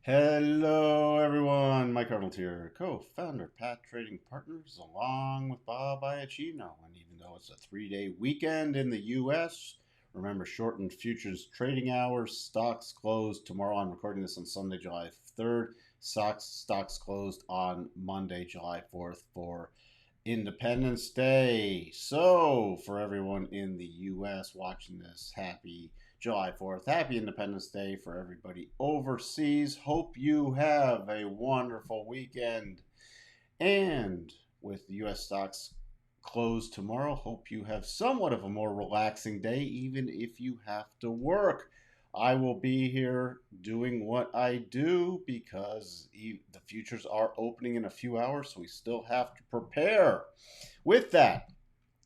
Hello, everyone. Mike Arnold here, co-founder, Pat Trading Partners, along with Bob Iacchino. And even though it's a 3-day weekend in the U.S., remember shortened futures trading hours. Stocks closed tomorrow. I'm recording this on Sunday, July 3rd. Stocks closed on Monday, July 4th for Independence Day. So, for everyone in the U.S. watching this, happy July 4th. Happy Independence Day for everybody overseas. Hope you have a wonderful weekend. And with the U.S. stocks closed tomorrow, hope you have somewhat of a more relaxing day, even if you have to work. I will be here doing what I do because the futures are opening in a few hours, so we still have to prepare. With that,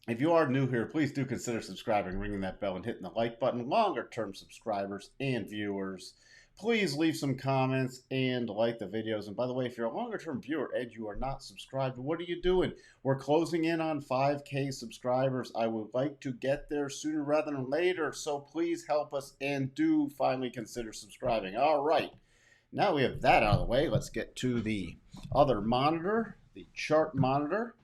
if you are new here, please do consider subscribing, ringing that bell, and hitting the like button. Longer term subscribers and viewers, please leave some comments and like the videos. And by the way, if you're a longer term viewer and you are not subscribed, what are you doing? We're closing in on 5K subscribers. I would like to get there sooner rather than later, so please help us and do finally consider subscribing. All right, now we have that out of the way. Let's get to the other monitor, the chart monitor.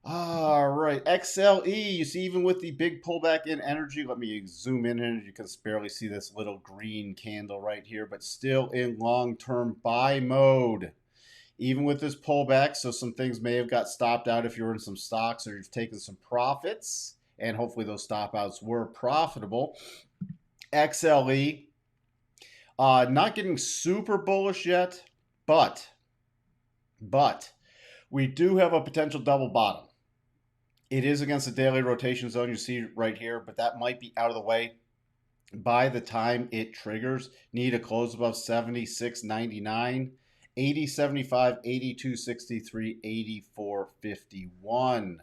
All right, XLE, you see, even with the big pullback in energy, let me zoom in and you can barely see this little green candle right here, but still in long-term buy mode. Even with this pullback, so some things may have got stopped out if you're in some stocks or you've taken some profits, and hopefully those stop outs were profitable. XLE, not getting super bullish yet, but we do have a potential double bottom. It is against the daily rotation zone you see right here, but that might be out of the way by the time it triggers. Need a close above 76.99, 80.75, 82.63, 84.51.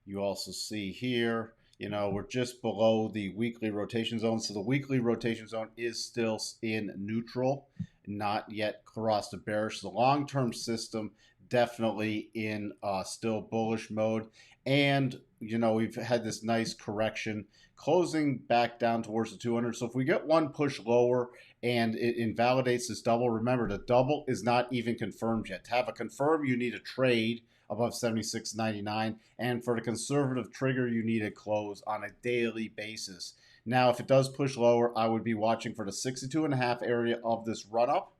You also see here, we're just below the weekly rotation zone. So the weekly rotation zone is still in neutral, not yet crossed the bearish. The long-term system definitely in still bullish mode. And, we've had this nice correction closing back down towards the 200. So if we get one push lower and it invalidates this double, remember the double is not even confirmed yet. To have a confirm, you need a trade above 76.99. And for the conservative trigger, you need a close on a daily basis. Now, if it does push lower, I would be watching for the 62.5 area of this run up,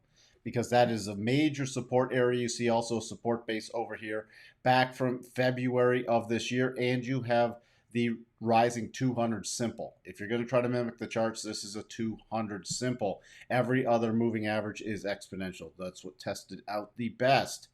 because that is a major support area. You see also a support base over here back from February of this year, and you have the rising 200 simple. If you're going to try to mimic the charts, this is a 200 simple. Every other moving average is exponential. That's what tested out the best.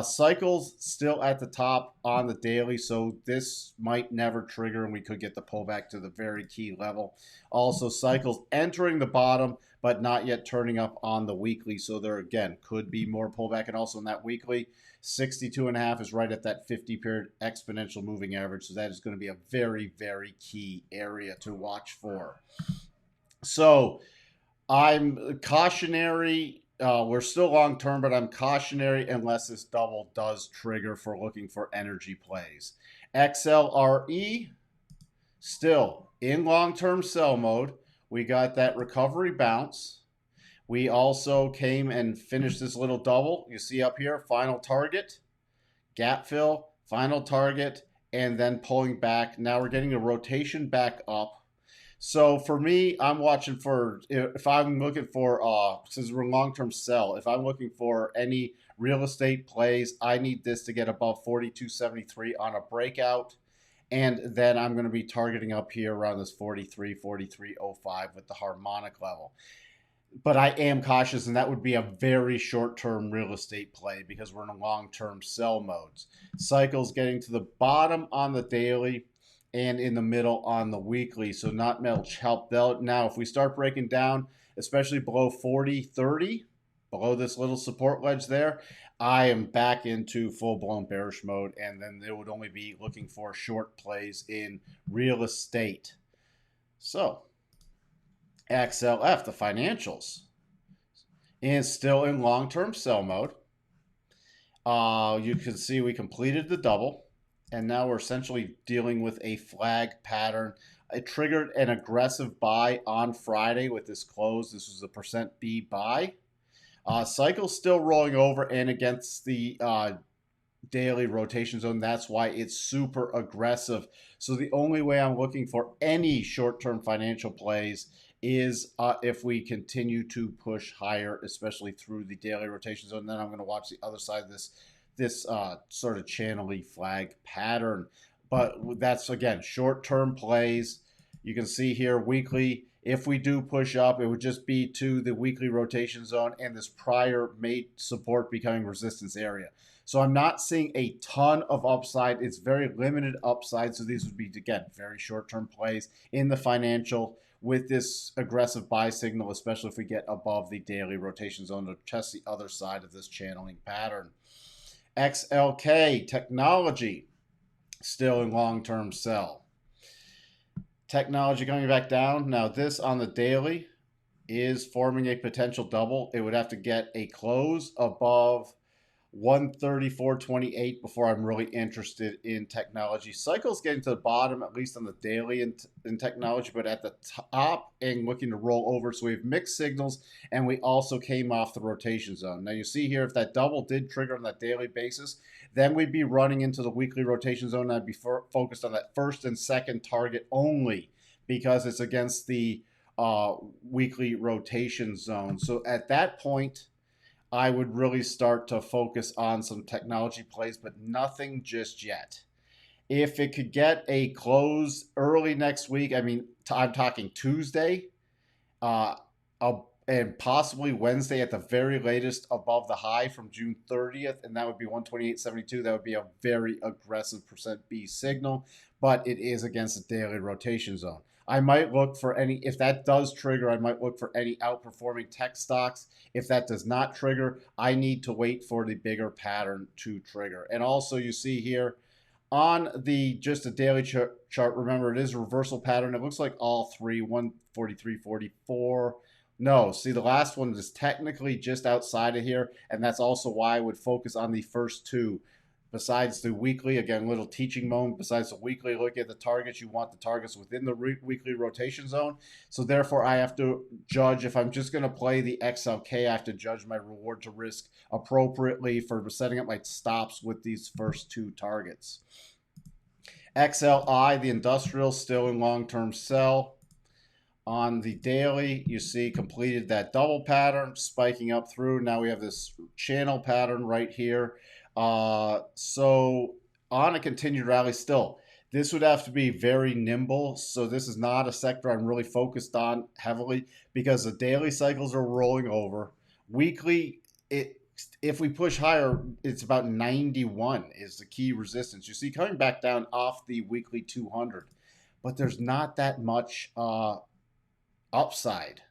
Cycles still at the top on the daily, so this might never trigger and we could get the pullback to the very key level. Also, cycles entering the bottom but not yet turning up on the weekly, so there again could be more pullback. And also in that weekly, 62.5 is right at that 50 period exponential moving average, so that is going to be a very, very key area to watch for. So I'm cautionary. We're still long term, but I'm cautionary unless this double does trigger for looking for energy plays. XLRE still in long term sell mode. We got that recovery bounce. We also came and finished this little double. You see up here, final target, gap fill, final target, and then pulling back. Now we're getting a rotation back up. So for me, I'm watching for, if I'm looking for, since we're long-term sell, if I'm looking for any real estate plays, I need this to get above 42.73 on a breakout. And then I'm going to be targeting up here around this 43, 43.05 with the harmonic level. But I am cautious, and that would be a very short-term real estate play because we're in a long-term sell modes. Cycles getting to the bottom on the daily and in the middle on the weekly, so not much help there. Now, if we start breaking down, especially below 40.30, below this little support ledge there, I am back into full-blown bearish mode, and then they would only be looking for short plays in real estate. So, XLF, the financials, is still in long-term sell mode. You can see we completed the double. And now we're essentially dealing with a flag pattern. It triggered an aggressive buy on Friday with this close. This was a percent B buy. Cycle's still rolling over and against the daily rotation zone. That's why it's super aggressive. So the only way I'm looking for any short-term financial plays is if we continue to push higher, especially through the daily rotation zone. Then I'm going to watch the other side of this sort of channeling flag pattern. But that's, again, short-term plays. You can see here weekly, if we do push up, it would just be to the weekly rotation zone and this prior made support becoming resistance area. So I'm not seeing a ton of upside. It's very limited upside. So these would be, again, very short-term plays in the financial with this aggressive buy signal, especially if we get above the daily rotation zone to test the other side of this channeling pattern. XLK technology still in long-term sell. Technology coming back down. Now this on the daily is forming a potential double. It would have to get a close above 134.28 before I'm really interested in technology. Cycle's getting to the bottom, at least on the daily in technology, but at the top and looking to roll over. So we have mixed signals, and we also came off the rotation zone. Now you see here, if that double did trigger on that daily basis, then we'd be running into the weekly rotation zone. And I'd be focused on that first and second target only because it's against the weekly rotation zone. So at that point, I would really start to focus on some technology plays, but nothing just yet. If it could get a close early next week, I mean, I'm talking Tuesday, uh, and possibly Wednesday at the very latest above the high from June 30th, and that would be 128.72. That would be a very aggressive percent B signal, but it is against the daily rotation zone. I might look for any, if that does trigger, I might look for any outperforming tech stocks. If that does not trigger, I need to wait for the bigger pattern to trigger. And also you see here on the just a daily chart, remember it is a reversal pattern. It looks like all three, 143.44. No, see the last one is technically just outside of here, and that's also why I would focus on the first two. Besides the weekly, again, little teaching moment, besides the weekly, look at the targets. You want the targets within the weekly rotation zone. So therefore, I have to judge if I'm just going to play the XLK, I have to judge my reward to risk appropriately for setting up my stops with these first two targets. XLI, the industrial, still in long-term sell. On the daily, you see completed that double pattern, spiking up through. Now we have this channel pattern right here. So on a continued rally still, this would have to be very nimble. So this is not a sector I'm really focused on heavily because the daily cycles are rolling over. Weekly, if we push higher, it's about 91 is the key resistance. You see coming back down off the weekly 200, but there's not that much upside.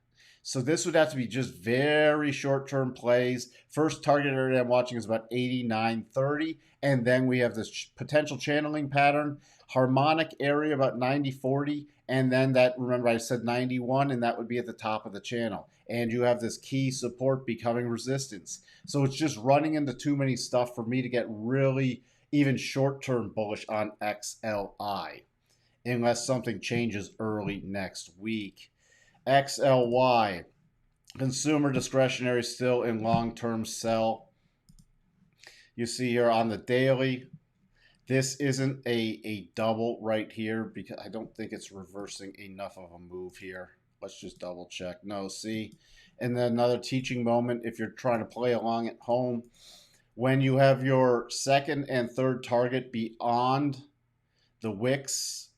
So this would have to be just very short-term plays. First target area I'm watching is about 89.30, and then we have this potential channeling pattern, harmonic area about 90.40, and then that, remember I said 91, and that would be at the top of the channel. And you have this key support becoming resistance. So it's just running into too many stuff for me to get really even short-term bullish on XLI, unless something changes early next week. XLY, consumer discretionary still in long-term sell. You see here on the daily, this isn't a double right here because I don't think it's reversing enough of a move here. Let's just double check. No, see? And then another teaching moment if you're trying to play along at home. When you have your second and third target beyond the wicks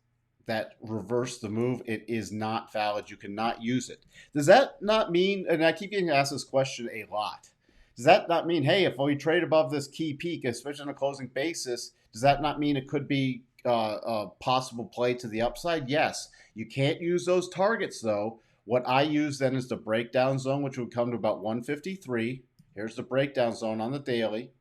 that reverse the move, it is not valid. You cannot use it. Does that not mean, and I keep getting asked this question a lot, does that not mean, hey, if we trade above this key peak, especially on a closing basis, does that not mean it could be a possible play to the upside? Yes. You can't use those targets, though. What I use then is the breakdown zone, which would come to about 153. Here's the breakdown zone on the daily.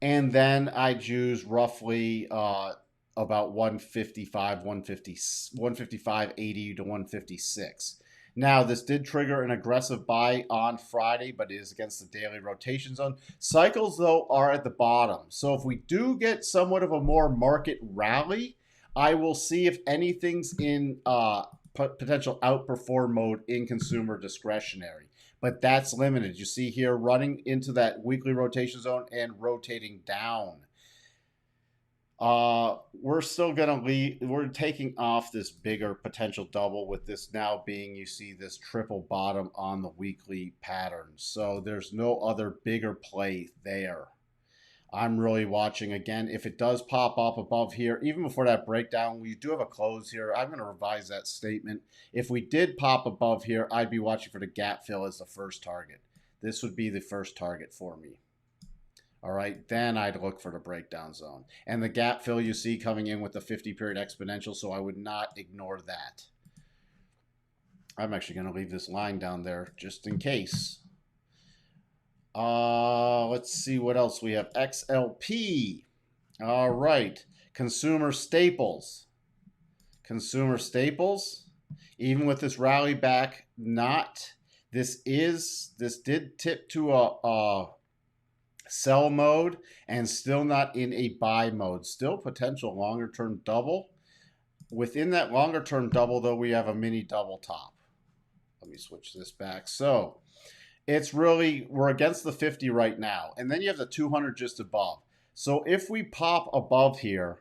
And then I'd use roughly about 155, 155.80 to 156. Now, this did trigger an aggressive buy on Friday, but it is against the daily rotation zone. Cycles, though, are at the bottom. So if we do get somewhat of a more market rally, I will see if anything's in potential outperform mode in consumer discretionary. But that's limited. You see here running into that weekly rotation zone and rotating down. We're still gonna leave. We're taking off this bigger potential double with this now being, you see this triple bottom on the weekly pattern. So there's no other bigger play there. I'm really watching again. If it does pop up above here, even before that breakdown, we do have a close here. I'm going to revise that statement. If we did pop above here, I'd be watching for the gap fill as the first target. This would be the first target for me. All right, then I'd look for the breakdown zone. And the gap fill you see coming in with the 50-period exponential, so I would not ignore that. I'm actually going to leave this line down there just in case. Let's see what else we have. XLP. All right. Consumer staples. Consumer staples. Even with this rally back, this did tip to a sell mode and still not in a buy mode. Still potential longer term double. Within that longer term double, though, we have a mini double top. Let me switch this back. So it's really, we're against the 50 right now. And then you have the 200 just above. So if we pop above here,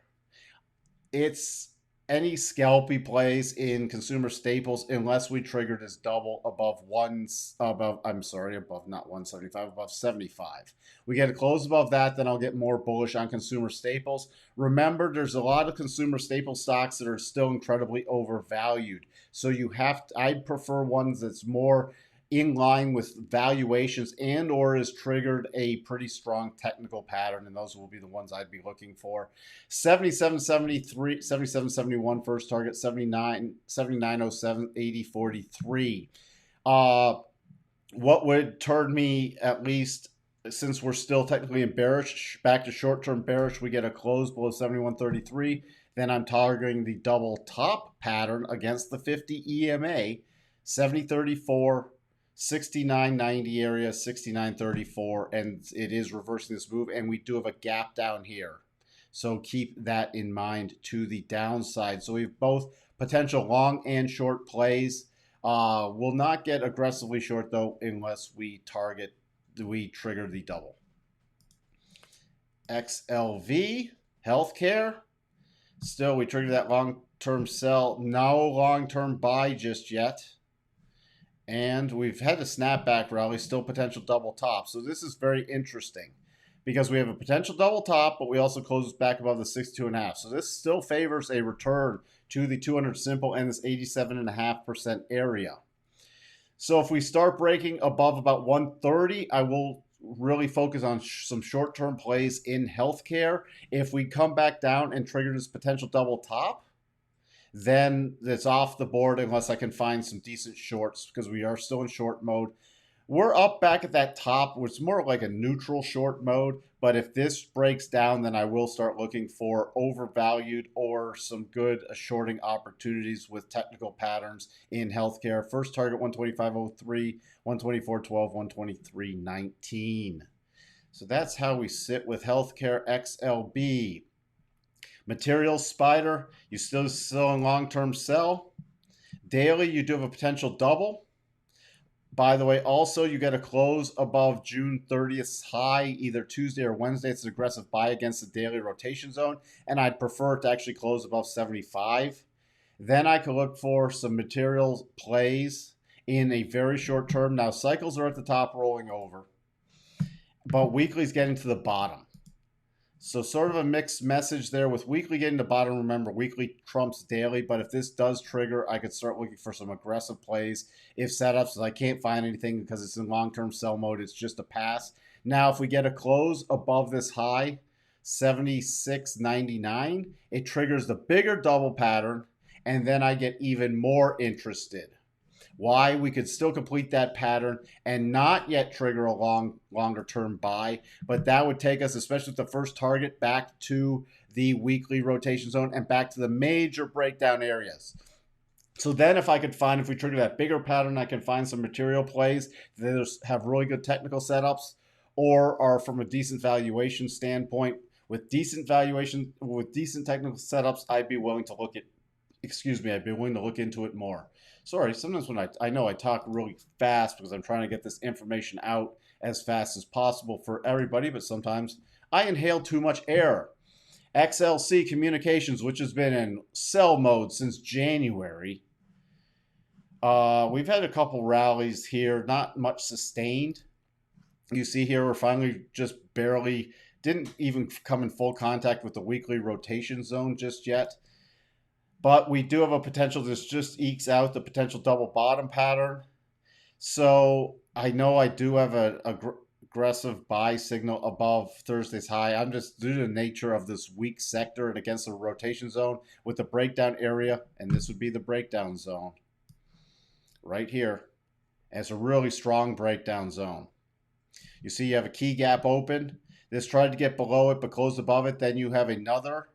it's any scalpy plays in consumer staples unless we trigger this double above not 175, above 75. We get a close above that, then I'll get more bullish on consumer staples. Remember, there's a lot of consumer staple stocks that are still incredibly overvalued. So I'd prefer ones that's more in line with valuations and or has triggered a pretty strong technical pattern, and those will be the ones I'd be looking for. 77.73, 77.71 first target, 79.07, 80.43. What would turn me, at least since we're still technically in bearish, back to short-term bearish, we get a close below 71.33. Then I'm targeting the double top pattern against the 50 EMA, 70.34, 69.90 area, 69.34, and it is reversing this move, and we do have a gap down here. So keep that in mind to the downside. So we have both potential long and short plays. Will not get aggressively short, though, unless we trigger the double. XLV, healthcare. Still, we trigger that long-term sell. No long-term buy just yet. And we've had a snapback rally, still potential double top. So this is very interesting because we have a potential double top, but we also close back above the 62.5. So this still favors a return to the 200 simple and this 87.5% area. So if we start breaking above about 130, I will really focus on some short-term plays in healthcare. If we come back down and trigger this potential double top, then it's off the board unless I can find some decent shorts because we are still in short mode. We're up back at that top, which is more like a neutral short mode. But if this breaks down, then I will start looking for overvalued or some good shorting opportunities with technical patterns in healthcare. First target 125.03, 124.12, 123.19. So that's how we sit with healthcare. XLB. Materials spider, you still in long-term sell. Daily, you do have a potential double. By the way, also you get a close above June 30th's high, either Tuesday or Wednesday. It's an aggressive buy against the daily rotation zone, and I'd prefer it to actually close above 75. Then I could look for some materials plays in a very short term. Now, cycles are at the top rolling over, but weekly's getting to the bottom. So sort of a mixed message there with weekly getting to bottom. Remember, weekly trumps daily, but if this does trigger, I could start looking for some aggressive plays. If setups, I can't find anything because it's in long-term sell mode, it's just a pass. Now, if we get a close above this high, 76.99, it triggers the bigger double pattern, and then I get even more interested. Why? We could still complete that pattern and not yet trigger a longer term buy, but that would take us, especially with the first target, back to the weekly rotation zone and back to the major breakdown areas. So then if we trigger that bigger pattern, I can find some material plays that have really good technical setups or are from a decent valuation standpoint. With decent valuation, with decent technical setups, I'd be willing to I'd be willing to look into it more. Sorry, sometimes when I know I talk really fast because I'm trying to get this information out as fast as possible for everybody, but sometimes I inhale too much air. XLC Communications, which has been in sell mode since January. We've had a couple rallies here, not much sustained. You see here, we're finally just barely, didn't even come in full contact with the weekly rotation zone just yet. But we do have a potential, this just ekes out the potential double bottom pattern. So I know I do have a aggressive buy signal above Thursday's high. I'm just, due to the nature of this weak sector and against the rotation zone with the breakdown area, and this would be the breakdown zone right here. And it's a really strong breakdown zone. You see you have a key gap open. This tried to get below it but closed above it. Then you have another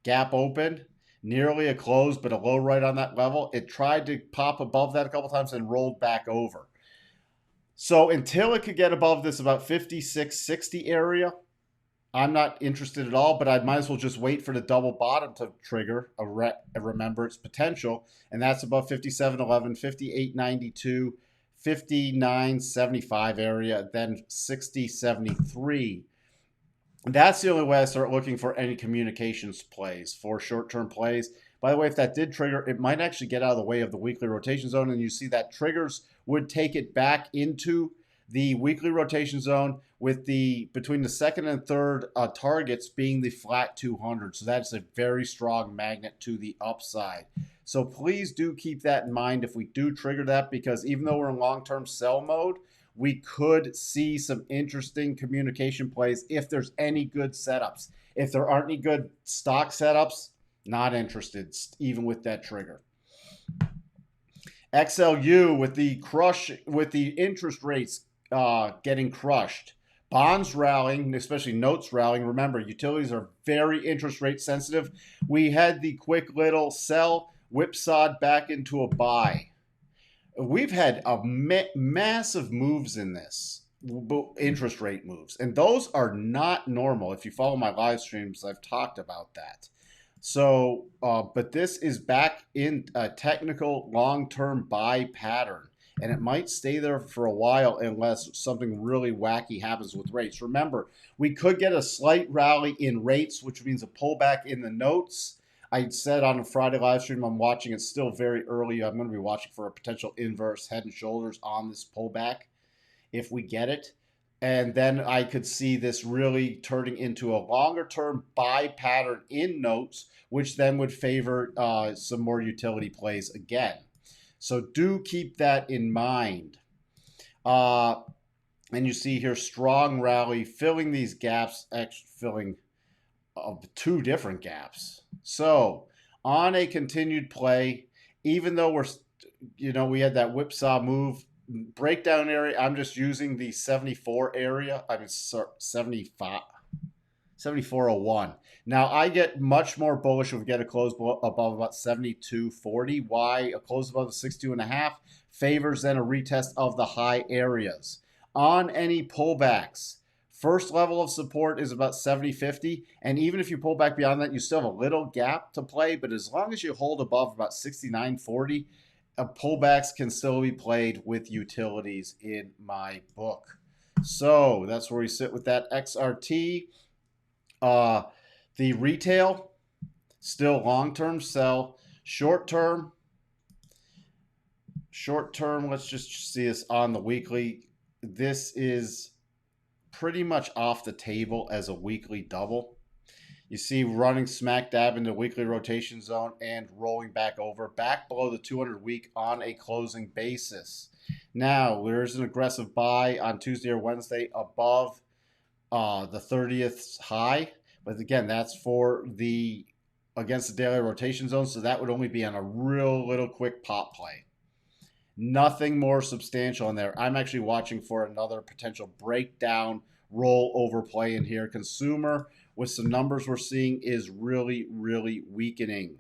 gap open, nearly a close but a low right on that level. It tried to pop above that a couple times and rolled back over. So until it could get above this about 56.60 area, I'm not interested at all, but I might as well just wait for the double bottom to trigger, remember its potential, and that's above 57.11, 58.92, 59.75 area, then 60.73. That's the only way I start looking for any communications plays, for short-term plays. By the way, if that did trigger, it might actually get out of the way of the weekly rotation zone, and you see that triggers would take it back into the weekly rotation zone with the between the second and third targets being the flat 200. So that's a very strong magnet to the upside. So please do keep that in mind if we do trigger that, because even though we're in long-term sell mode, we could see some interesting communication plays if there's any good setups. If there aren't any good stock setups, not interested, even with that trigger. XLU with the interest rates getting crushed. Bonds rallying, especially notes rallying. Remember, utilities are very interest rate sensitive. We had the quick little sell, whipsawed back into a buy. We've had a massive moves in this, interest rate moves, and those are not normal. If you follow my live streams, I've talked about that. So, but this is back in a technical long-term buy pattern, and it might stay there for a while unless something really wacky happens with rates. Remember, we could get a slight rally in rates, which means a pullback in the notes. I said on a Friday live stream, I'm watching, it's still very early. I'm going to be watching for a potential inverse head and shoulders on this pullback if we get it. And then I could see this really turning into a longer term buy pattern in notes, which then would favor some more utility plays again. So do keep that in mind. And you see here, strong rally, filling these gaps, filling of two different gaps. So on a continued play, even though we had that whipsaw move, breakdown area, I'm just using the 74 area. I mean, 74.01. Now, I get much more bullish if we get a close above about 72.40. Why? A close above the 62.5 favors then a retest of the high areas. On any pullbacks, first level of support is about 70.50, and even if you pull back beyond that, you still have a little gap to play, but as long as you hold above about 69.40, pullbacks can still be played with utilities in my book. So that's where we sit with that XRT. The retail, still long-term sell. Short-term, let's just see this on the weekly. This is pretty much off the table as a weekly double. You see running smack dab into weekly rotation zone and rolling back over, back below the 200 week on a closing basis. Now, there's an aggressive buy on Tuesday or Wednesday above the 30th high. But again, that's against the daily rotation zone. So that would only be on a real little quick pop play. Nothing more substantial in there. I'm actually watching for another potential breakdown roll over play in here. Consumer, with some numbers we're seeing, is really, really weakening.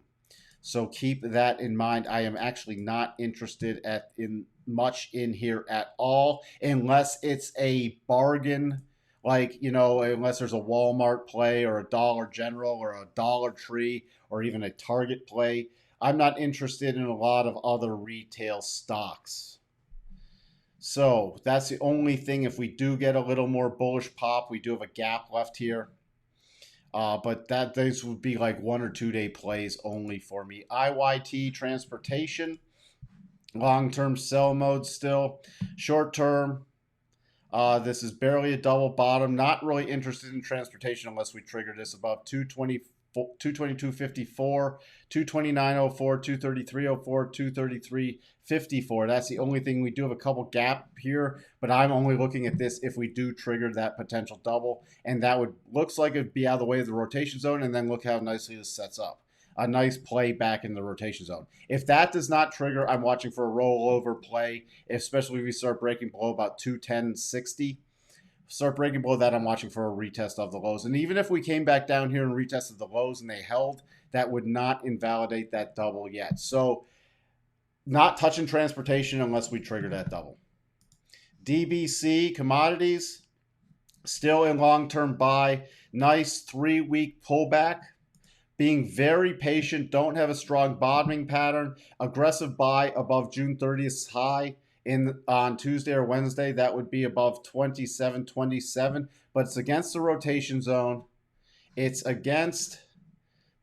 So keep that in mind. I am actually not interested in much in here at all, unless it's a bargain, like, unless there's a Walmart play or a Dollar General or a Dollar Tree or even a Target play. I'm not interested in a lot of other retail stocks. So that's the only thing. If we do get a little more bullish pop, we do have a gap left here. But these would be like 1 or 2 day plays only for me. IYT transportation, long term sell mode still. Short term, this is barely a double bottom. Not really interested in transportation unless we trigger this above 222.54, 229.04, 233.04, 233.54. That's the only thing. We do have a couple gap here, but I'm only looking at this if we do trigger that potential double, and that would looks like it'd be out of the way of the rotation zone. And then look how nicely this sets up. A nice play back in the rotation zone. If that does not trigger, I'm watching for a rollover play, especially if we start breaking below about 210.60. Start breaking below that, I'm watching for a retest of the lows. And even if we came back down here and retested the lows and they held, that would not invalidate that double yet. So not touching transportation unless we trigger that double. DBC commodities, still in long-term buy. Nice 3-week pullback. Being very patient, don't have a strong bottoming pattern. Aggressive buy above June 30th high on Tuesday or Wednesday. That would be above 27.27, but it's against the rotation zone. It's against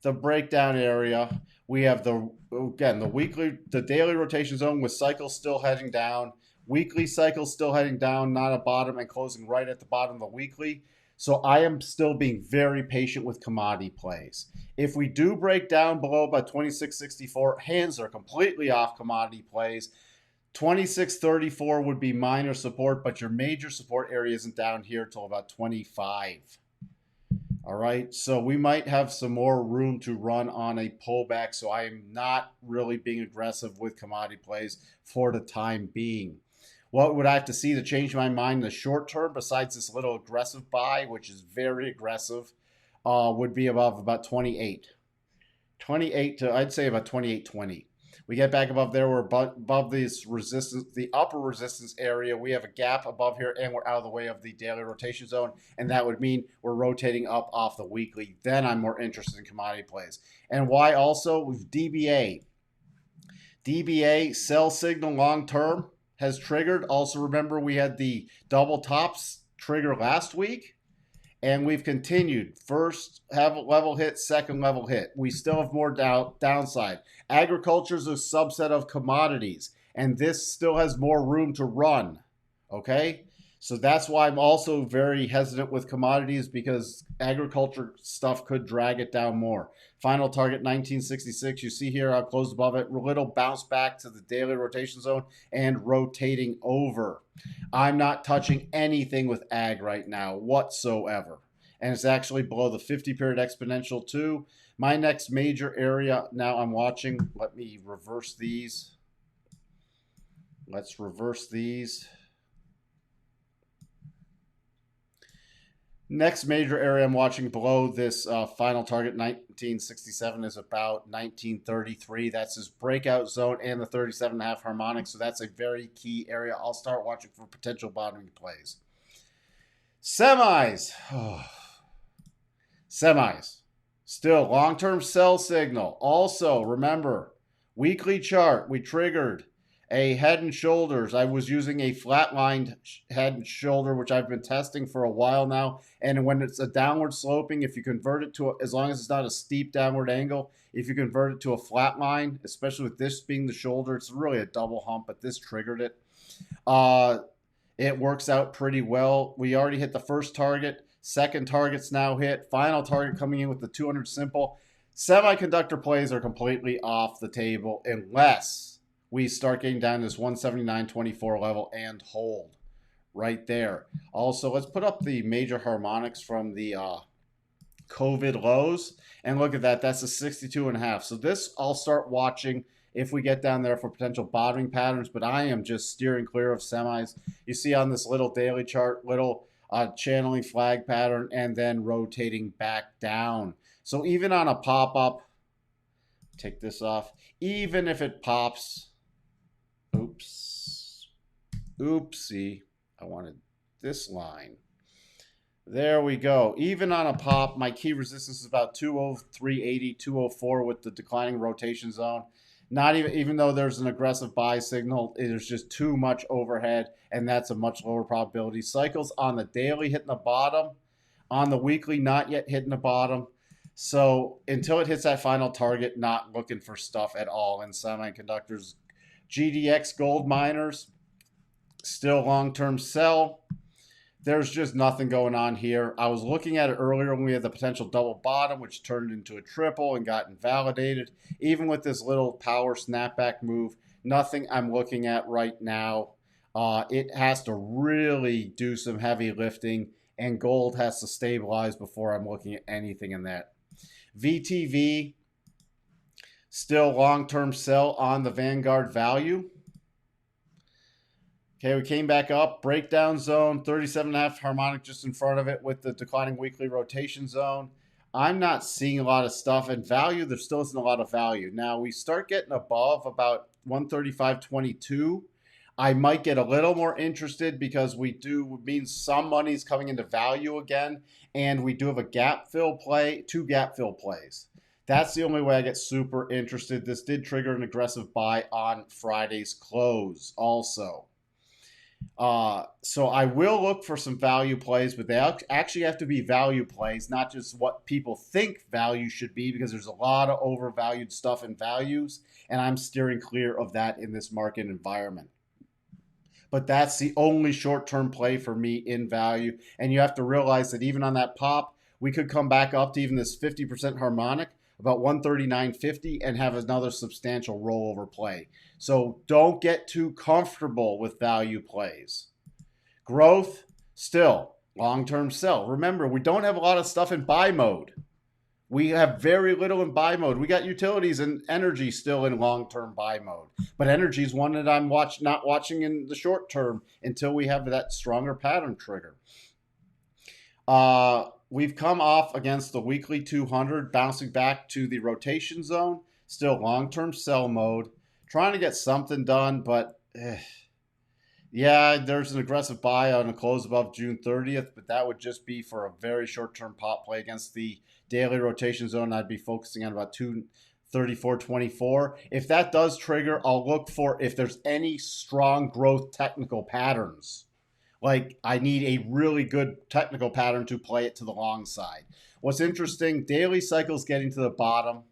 the breakdown area. We have the daily rotation zone with cycles still heading down. Weekly cycles still heading down, not a bottom, and closing right at the bottom of the weekly. So I am still being very patient with commodity plays. If we do break down below about 26.64, hands are completely off commodity plays. 26.34 would be minor support, but your major support area isn't down here till about 25. All right, so we might have some more room to run on a pullback, so I am not really being aggressive with commodity plays for the time being. What would I have to see to change my mind in the short term, besides this little aggressive buy, which is very aggressive, would be above about 28. 28 to, I'd say about 28.20. We get back above there, we're above this resistance, the upper resistance area. We have a gap above here, and we're out of the way of the daily rotation zone, and that would mean we're rotating up off the weekly. Then I'm more interested in commodity plays. And why also? With DBA. DBA sell signal long term has triggered. Also remember, we had the double tops trigger last week, and we've continued. First level hit, second level hit. We still have more downside. Agriculture is a subset of commodities, and this still has more room to run. Okay? So that's why I'm also very hesitant with commodities, because agriculture stuff could drag it down more. Final target 1966. You see here, I've closed above it. Little bounce back to the daily rotation zone and rotating over. I'm not touching anything with ag right now whatsoever. And it's actually below the 50-period exponential too. My next major area now I'm watching. Let me reverse these. Let's reverse these. Next major area I'm watching below this final target 1967 is about 1933. That's his breakout zone and the 37.5 harmonic. So that's a very key area. I'll start watching for potential bottoming plays. Semis. Semis. Still long-term sell signal. Also, remember, weekly chart, we triggered a head and shoulders. I was using a flatlined head and shoulder, which I've been testing for a while now. And when it's a downward sloping, if you convert it to, as long as it's not a steep downward angle, if you convert it to a flat line, especially with this being the shoulder, it's really a double hump, but this triggered it. It works out pretty well. We already hit the first target. Second target's now hit. Final target coming in with the 200 simple. Semiconductor plays are completely off the table unless we start getting down this 179.24 level and hold right there. Also, let's put up the major harmonics from the COVID lows and look at that. That's a 62.5. So this I'll start watching if we get down there for potential bottoming patterns, but I am just steering clear of semis. You see on this little daily chart, little channeling flag pattern and then rotating back down. So even on a pop-up, take this off. Even if it pops, oops, oopsie, I wanted this line. There we go. Even on a pop, my key resistance is about 203.80, 204 with the declining rotation zone. Not even though there's an aggressive buy signal, there's just too much overhead, and that's a much lower probability. Cycles on the daily hitting the bottom, on the weekly not yet hitting the bottom. So until it hits that final target, not looking for stuff at all in semiconductors. GDX gold miners, still long-term sell. There's just nothing going on here. I was looking at it earlier when we had the potential double bottom, which turned into a triple and got invalidated. Even with this little power snapback move, nothing I'm looking at right now. It has to really do some heavy lifting, and gold has to stabilize before I'm looking at anything in that. VTV, still long-term sell on the Vanguard value. Okay, we came back up, breakdown zone, 37.5 harmonic just in front of it with the declining weekly rotation zone. I'm not seeing a lot of stuff in value. There still isn't a lot of value. Now we start getting above about 135.22. I might get a little more interested because means some money's coming into value again, and we do have a gap fill play, 2 gap fill plays. That's the only way I get super interested. This did trigger an aggressive buy on Friday's close also. So I will look for some value plays, but they actually have to be value plays, not just what people think value should be, because there's a lot of overvalued stuff in values, and I'm steering clear of that in this market environment. But that's the only short-term play for me in value, and you have to realize that even on that pop, we could come back up to even this 50% harmonic, about 139.50, and have another substantial rollover play. So don't get too comfortable with value plays. Growth, still long-term sell. Remember, we don't have a lot of stuff in buy mode. We have very little in buy mode. We got utilities and energy still in long-term buy mode. But energy is one that I'm not watching in the short term until we have that stronger pattern trigger. We've come off against the weekly 200, bouncing back to the rotation zone. Still long-term sell mode. Trying to get something done, but yeah, there's an aggressive buy on a close above June 30th, but that would just be for a very short-term pop play against the daily rotation zone. I'd be focusing on about 234.24. If that does trigger, I'll look for if there's any strong growth technical patterns. Like, I need a really good technical pattern to play it to the long side. What's interesting, daily cycles getting to the bottom,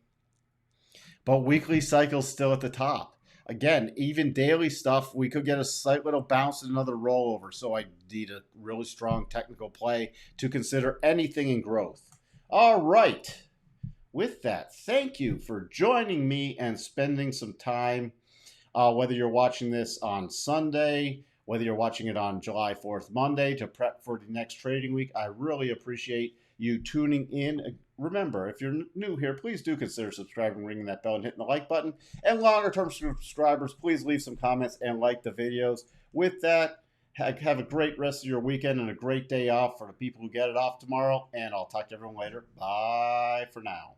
but weekly cycles still at the top. Again, even daily stuff, we could get a slight little bounce and another rollover. So I need a really strong technical play to consider anything in growth. All right. With that, thank you for joining me and spending some time, whether you're watching this on Sunday, whether you're watching it on July 4th, Monday, to prep for the next trading week. I really appreciate you tuning in. Remember, if you're new here, please do consider subscribing, ringing that bell, and hitting the like button. And longer-term subscribers, please leave some comments and like the videos. With that, have a great rest of your weekend and a great day off for the people who get it off tomorrow. And I'll talk to everyone later. Bye for now.